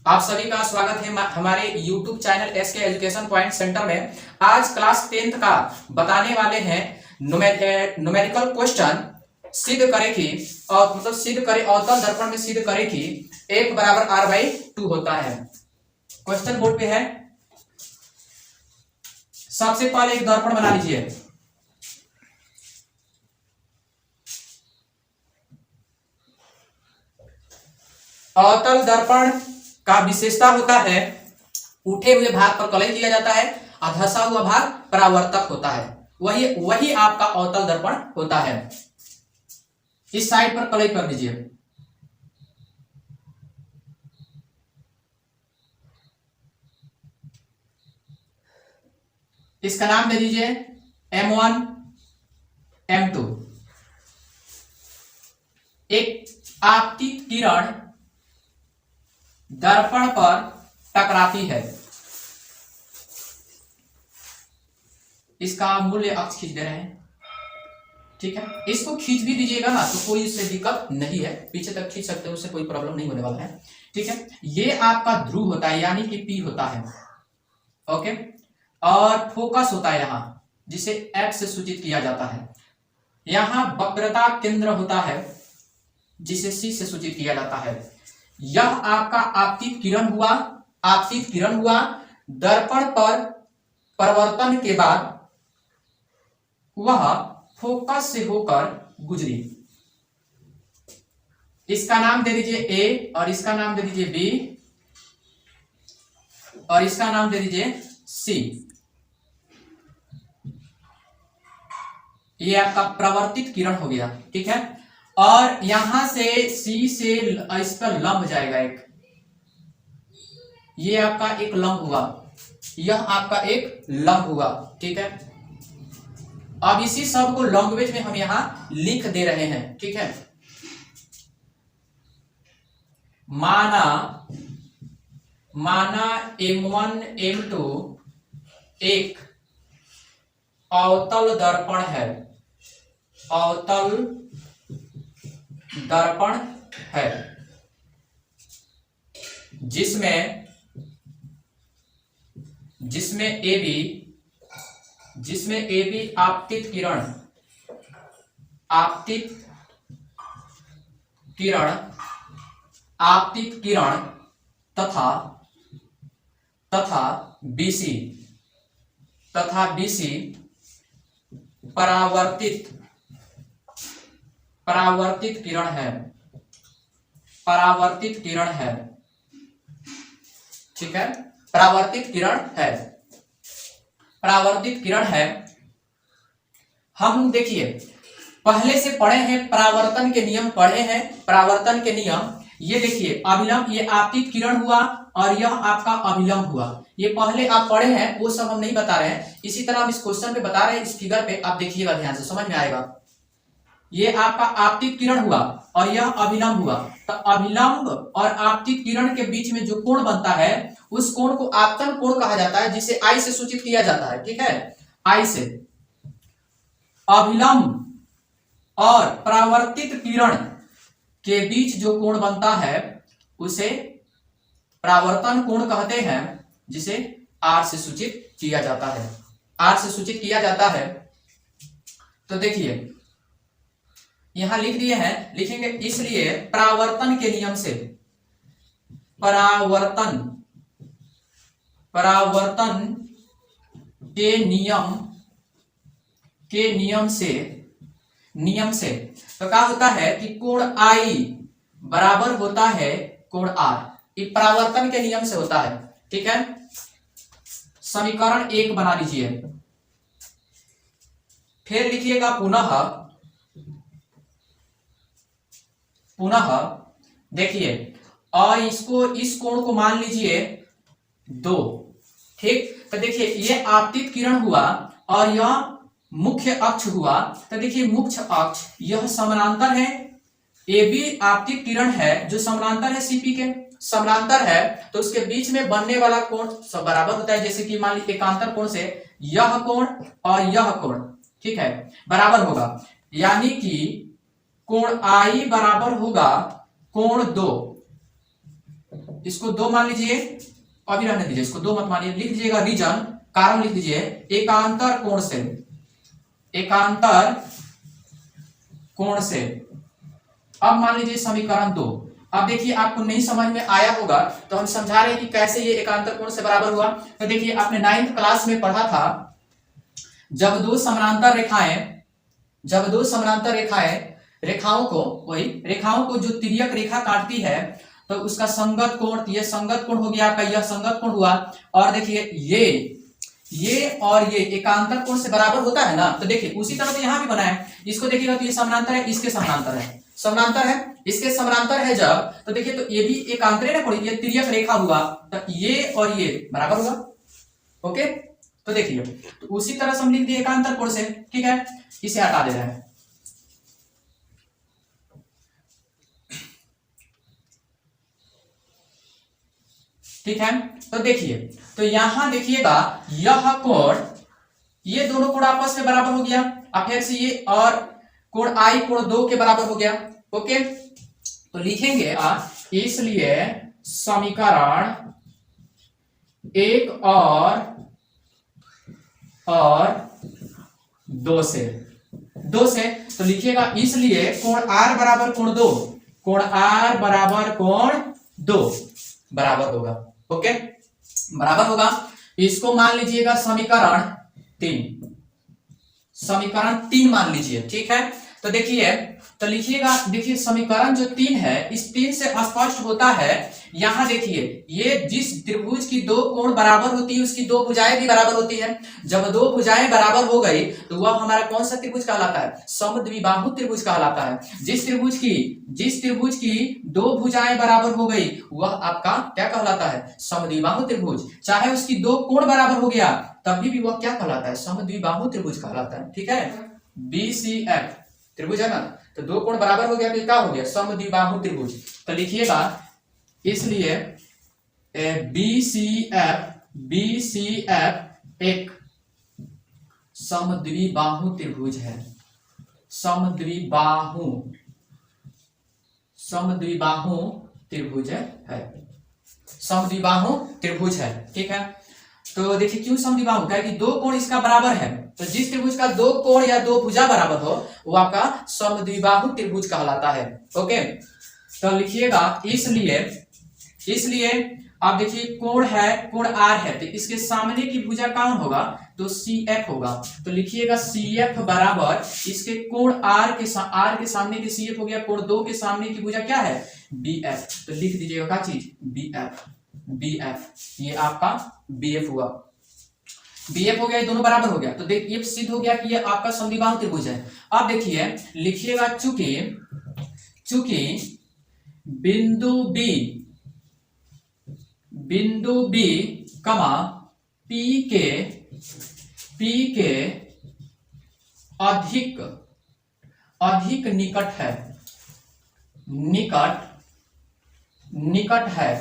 आप सभी का स्वागत है हमारे YouTube channel SK education point centre में। आज क्लास 10th का बताने वाले हैं न्यूमेरिकल क्वेश्चन। सिद्ध करें कि और मतलब सिद्ध करें अवतल दर्पण में सिद्ध करें कि 1 बराबर r/2 होता है। क्वेश्चन बोर्ड पे है। सबसे पहले एक दर्पण बना लीजिए। अवतल दर्पण का विशेषता होता है उठे हुए भाग पर कलई किया जाता है और धंसा हुआ भाग परावर्तक होता है। वही आपका अवतल दर्पण होता है। इस साइड पर कलई कर दीजिए। इसका नाम दे दीजिए M1 M2। एक आपतित किरण दर्पण पर टकराती है। इसका मूल्य अक्ष खींच दे रहे हैं, ठीक है। इसको खींच भी दीजिएगा ना तो कोई इससे दिक्कत नहीं है, पीछे तक खींच सकते हो, उससे कोई प्रॉब्लम नहीं होने वाला है, ठीक है। ये आपका ध्रुव होता है यानी कि P होता है, ओके। और फोकस होता है यहां, जिसे X से सूचित किया जाता है। यहां वक्रता केंद्र होता है जिसे C से सूचित किया जाता है। यह आपका आपतित किरण हुआ दर्पण पर परावर्तन के बाद वह फोकस से होकर गुजरी। इसका नाम दे दीजिए A और इसका नाम दे दीजिए B और इसका नाम दे दीजिए C। ये आपका प्रवर्तित किरण हो गया, ठीक है। और यहां से C से इस पर लंब जाएगा एक, ये आपका एक लंब हुआ, यह आपका एक लंब हुआ, ठीक है। अब इसी सब को लैंग्वेज में हम यहां लिख दे रहे हैं, ठीक है। माना M1 M2 एक अवतल दर्पण है, अवतल दर्पण है जिसमें AB आपतित किरण तथा BC परावर्तित किरण है, ठीक है। परावर्तित किरण है। हम देखिए पहले से पढ़े हैं, परावर्तन के नियम पढ़े हैं। परावर्तन के नियम ये देखिए, अभिलंब, ये आपतित किरण हुआ और यह आपका अभिलंब हुआ, ये पहले आप पढ़े हैं, वो सब हम नहीं बता रहे हैं। इसी तरह हम इस क्वेश्चन पे बता रहे हैं, इस फिगर पे आप देखिएगा ध्यान से, समझ में आएगा। ये आपका आपतित किरण हुआ और यह अभिलंब हुआ, तो अभिलंब और आपतित किरण के बीच में जो कोण बनता है उस कोण को आपतन कोण कहा जाता है, जिसे I से सूचित किया जाता है, ठीक है। I से अभिलंब और परावर्तित किरण के बीच जो कोण बनता है उसे परावर्तन कोण कहते हैं, जिसे R से सूचित किया जाता है, R से सूचित किया जाता है। तो देखिए यहां लिख दिए हैं, लिखेंगे इसलिए परावर्तन के नियम से, परावर्तन के नियम से तो क्या होता है कि कोण I बराबर होता है कोण R। ये परावर्तन के नियम से होता है, ठीक है। समीकरण 1 बना लीजिए, फिर लिखिएगा पुनः देखिए, और इस कोण को मान लीजिए 2, ठीक। तो देखिए ये आपतित किरण हुआ और यह मुख्य अक्ष हुआ, तो देखिए मुख्य अक्ष यह समानांतर है, AB आपतित किरण है जो समानांतर है CP के, समानांतर है, तो उसके बीच में बनने वाला कोण सब बराबर होता है। जैसे कि मान लीजिए एकांतर कोण से यह कोण और यह कोण, ठीक है, बराबर होगा, यानी कि कोण I बराबर होगा कोण 2, इसको 2 मान लीजिए, अभी रहने दीजिए, इसको 2 मत मानिए, लिख दीजिएगा रीजन, कारण लिख दीजिए एकांतर कोण से, एकांतर कोण से। अब मान लीजिए समीकरण 2। अब देखिए आपको नहीं समझ में आया होगा तो हम समझा रहे हैं कि कैसे ये एकांतर कोण से बराबर हुआ। तो देखिए आपने 9th क्लास में पढ़ा था, जब दो समानांतर रेखाएं, जब दो समानांतर रेखाएं रेखाओं को, वही रेखाओं को जो तिर्यक रेखा काटती है तो उसका संगत कोण, ये संगत कोण हो गया आपका, यह संगत कोण हुआ। और देखिए ये और ये एकांतर कोण से बराबर होता है ना। तो देखिए उसी तरह से यहां भी बना है, इसको देखिएगा तो ये समानांतर है, इसके समानांतर है, समानांतर है, इसके समानांतर है जब, तो देखिए तो ये भी एकांतर ना कोण, ये तिर्यक रेखा हुआ, तो ये और ये बराबर हुआ। ओके, तो देखिए तो उसी तरह से हम लिख दिए एकांतर कोण से, ठीक है, इसे हटा दे रहे हैं। ठीक है, तो देखिए तो यहां देखिएगा यह कोण, ये दोनों कोण आपस में बराबर हो गया, अब फिर से ये और कोण आई कोण 2 के बराबर हो गया। ओके, तो लिखेंगे इसलिए समीकरण 1 और 2 से तो लिखिएगा इसलिए कोण r बराबर कोण 2, कोण r बराबर कोण 2 बराबर होगा। ओके, बराबर होगा। इसको मान लीजिएगा समीकरण 3, समीकरण 3 मान लीजिए, ठीक है। तो देखिए तो लिखिएगा, देखिए समीकरण जो 3 है, इस 3 से स्पष्ट होता है, यहां देखिए ये जिस त्रिभुज की 2 कोण बराबर होती है उसकी 2 भुजाएं भी बराबर होती है। जब 2 भुजाएं बराबर हो गई तो वह हमारा कौन सा त्रिभुज कहलाता है? समद्विबाहु त्रिभुज कहलाता है। जिस त्रिभुज की 2 भुजाएं बराबर हो गई वह आपका क्या कहलाता है? समद्विबाहु त्रिभुज। चाहे उसकी 2 कोण बराबर हो गया तभी भी वह क्या कहलाता है? समद्विबाहु त्रिभुज कहलाता है। ठीक है, BCF त्रिभुज है ना, तो 2 कोण बराबर हो गया तो क्या हो गया? समद्विबाहु त्रिभुज। तो लिखिएगा इसलिए BCF एक समद्विबाहु त्रिभुज है, समद्विबाहु त्रिभुज है, समद्विबाहु त्रिभुज है। ठीक है, तो देखिए क्यों समद्विबाहु? क्या कि 2 कोण इसका बराबर है, तो जिस त्रिभुज का 2 कोण या 2 भुजा बराबर हो वो आपका समद्विबाहु त्रिभुज कहलाता है। ओके, तो लिखिएगा इसलिए आप देखिए कोण है, कोण R है, तो इसके सामने की भुजा कौन होगा? तो CF होगा। तो लिखिएगा CF बराबर इसके कोण R के सामने की CF हो गया, कोण 2 के सामने की भुजा क्या है? BF। तो लिख दीजिएगा क्या चीज? BF। ये आपका BF हुआ, BF हो गया, ये दोनों बराबर हो गया। तो देखिए सिद्ध हो गया कि ये आपका समद्विबाहु त्रिभुज है। अब देखिए लिखिएगा चूंकि बिंदु B कमा P के अधिक निकट है,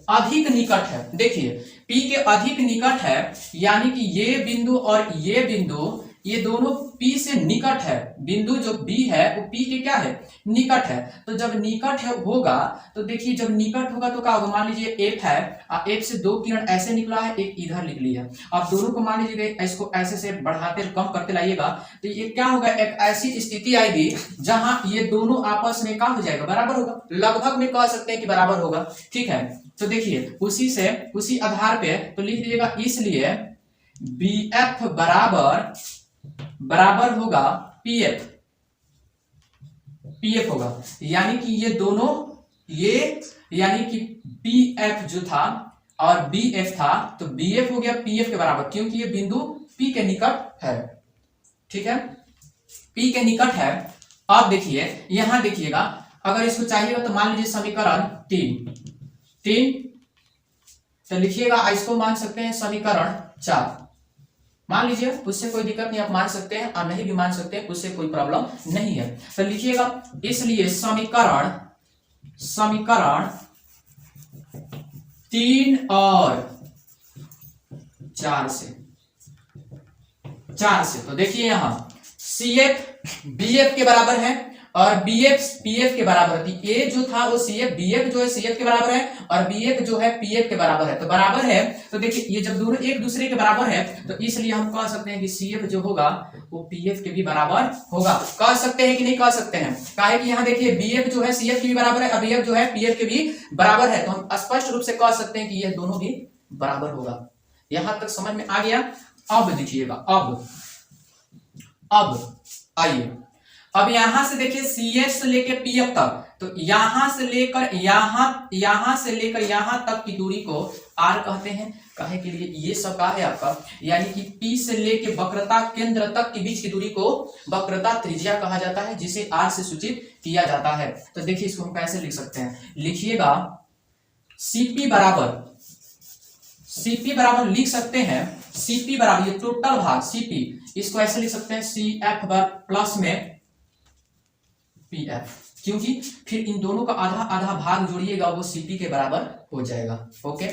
अधिक निकट है। देखिए P के अधिक निकट है, यानी कि ये बिंदु और ये बिंदु ये दोनों P से निकट है। बिंदु जो B है वो P के क्या है? निकट है। तो जब निकट है होगा तो देखिए जब निकट होगा तो क्या होगा? मान लीजिए F है, F से 2 किरण ऐसे निकला है, एक इधर निकली है। आप दोनों को मान लीजिए इसको ऐसे से बढ़ाते कम करते लाइएगा तो ये क्या होगा? एक ऐसी स्थिति आएगी जहां ये दोनों आपस में क्या हो जाएगा? बराबर होगा। लगभग में कह सकते हैं कि बराबर होगा। ठीक है, तो देखिए उसी आधार पे तो लिख दीजिएगा इसलिए BF बराबर होगा PF होगा, यानी कि ये दोनों यानी कि PF जो था और BF था तो BF हो गया PF के बराबर, क्योंकि ये बिंदु P के निकट है। ठीक है, P के निकट है। अब देखिए यहां देखिएगा, अगर इसको चाहिएगा तो मान लीजिए समीकरण 3 तो लिखिएगा, इसको मान सकते हैं समीकरण 4 मान लीजिए, उससे कोई दिक्कत नहीं, आप मान सकते हैं और नहीं भी मान सकते हैं, उससे कोई प्रॉब्लम नहीं है। तो लिखिएगा इसलिए समीकरण 3 और 4 से तो देखिए यहां CF BF के बराबर है और BF PF के बराबर है। ए जो था वो CF, BF जो है CF के बराबर है और BF जो है PF के बराबर है। तो बराबर है तो देखिए ये जब दोनों एक दूसरे के बराबर है तो इसलिए हम कह सकते हैं कि CF जो होगा वो PF के भी बराबर होगा। कह सकते हैं कि नहीं कह सकते हैं? काहे कि यहाँ देखिए BF जो है CF के भी बराबर है और BF जो है PF के भी बराबर है, तो हम स्पष्ट रूप से कह सकते हैं कि यह दोनों भी बराबर होगा। यहां तक समझ में आ गया? अब देखिएगा, अब आइए, अब यहां से देखिए CF से लेकर PF तक, तो यहां से लेकर यहां तक की दूरी को R कहते हैं। काहे के लिए? ये सब का है आपका, यानी कि P से लेकर वक्रता केंद्र तक के बीच की दूरी को वक्रता त्रिज्या कहा जाता है, जिसे R से सूचित किया जाता है। तो देखिए इसको हम कैसे लिख सकते हैं, लिखिएगा CP बराबर लिख सकते हैं, CP बराबर ये टोटल भाग CP, इसको ऐसे लिख सकते हैं CF प्लस में PF, क्योंकि फिर इन दोनों का आधा आधा भाग जोड़िएगा वो CP के बराबर हो जाएगा। ओके,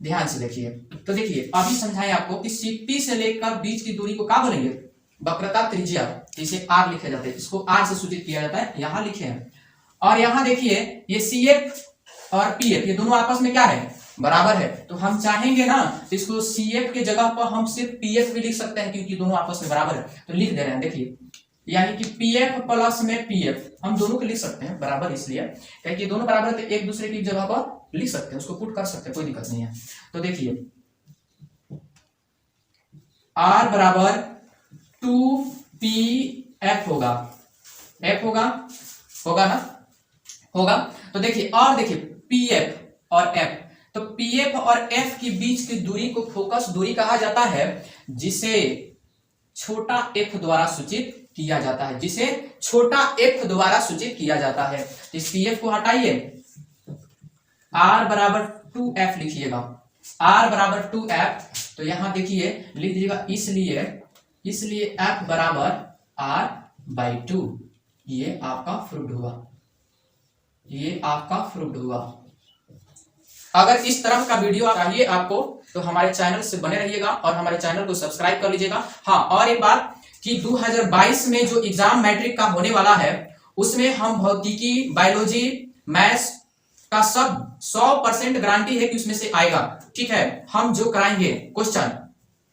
ध्यान से देखिए। तो देखिए अभी समझाएं आपको कि CP से लेकर बीच की दूरी को क्या बोलेंगे? वक्रता त्रिज्या, इसे R लिखा जाता है, इसको R से सूचित किया जाता है, यहां लिखे हैं। और यहां देखिए ये CF और PF ये दोनों आपस में क्या है? बराबर है। तो हम चाहेंगे ना इसको CF के जगह पर हम सिर्फ PF भी लिख सकते हैं, क्योंकि दोनों आपस में बराबर है। तो लिख दे रहे हैं, देखिए यानी कि PF प्लस में PF हम दोनों को लिख सकते हैं बराबर, इसलिए क्योंकि दोनों बराबर है तो एक दूसरे की जगह पर लिख सकते हैं, उसको पुट कर सकते हैं, कोई दिक्कत नहीं है। तो देखिए R बराबर 2PF होगा, F होगा ना, होगा। तो देखिए और देखिए PF और F, तो PF और F के बीच की दूरी को फोकस दूरी कहा जाता है, जिसे छोटा f द्वारा सूचित किया जाता है, जिसे छोटा f द्वारा सूचित किया जाता है। इस pf को हटाइए, r बराबर 2f लिखिएगा, r बराबर 2f। तो यहां देखिए लिख दीजिएगा, इसलिए f बराबर r/2। ये आपका प्रूव्ड हुआ, अगर इस तरह का वीडियो चाहिए आपको तो हमारे चैनल से बने रहिएगा और हमारे चैनल को सब्सक्राइब कर लीजिएगा। हाँ, और एक बात कि 2022 में जो एग्जाम मैट्रिक का होने वाला है उसमें हम भौतिकी, बायोलॉजी, मैथ्स का सब 100% गारंटी है कि उसमें से आएगा। ठीक है, हम जो कराएंगे क्वेश्चन,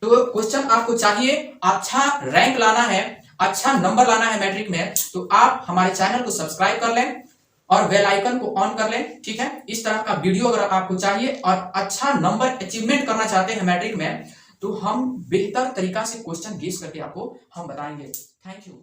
तो क्वेश्चन आपको चाहिए, अच्छा रैंक लाना है, अच्छा नंबर लाना है मैट्रिक में, तो आप हमारे चैनल को सब्सक्राइब कर लें और बेल आइकन को ऑन कर लें। ठीक है, इस तरह का वीडियो अगर आपको चाहिए और अच्छा नंबर अचीवमेंट करना चाहते हैं मैट्रिक में, तो हम बेहतर तरीका से क्वेश्चन गेस करके आपको हम बताएंगे। Thank you.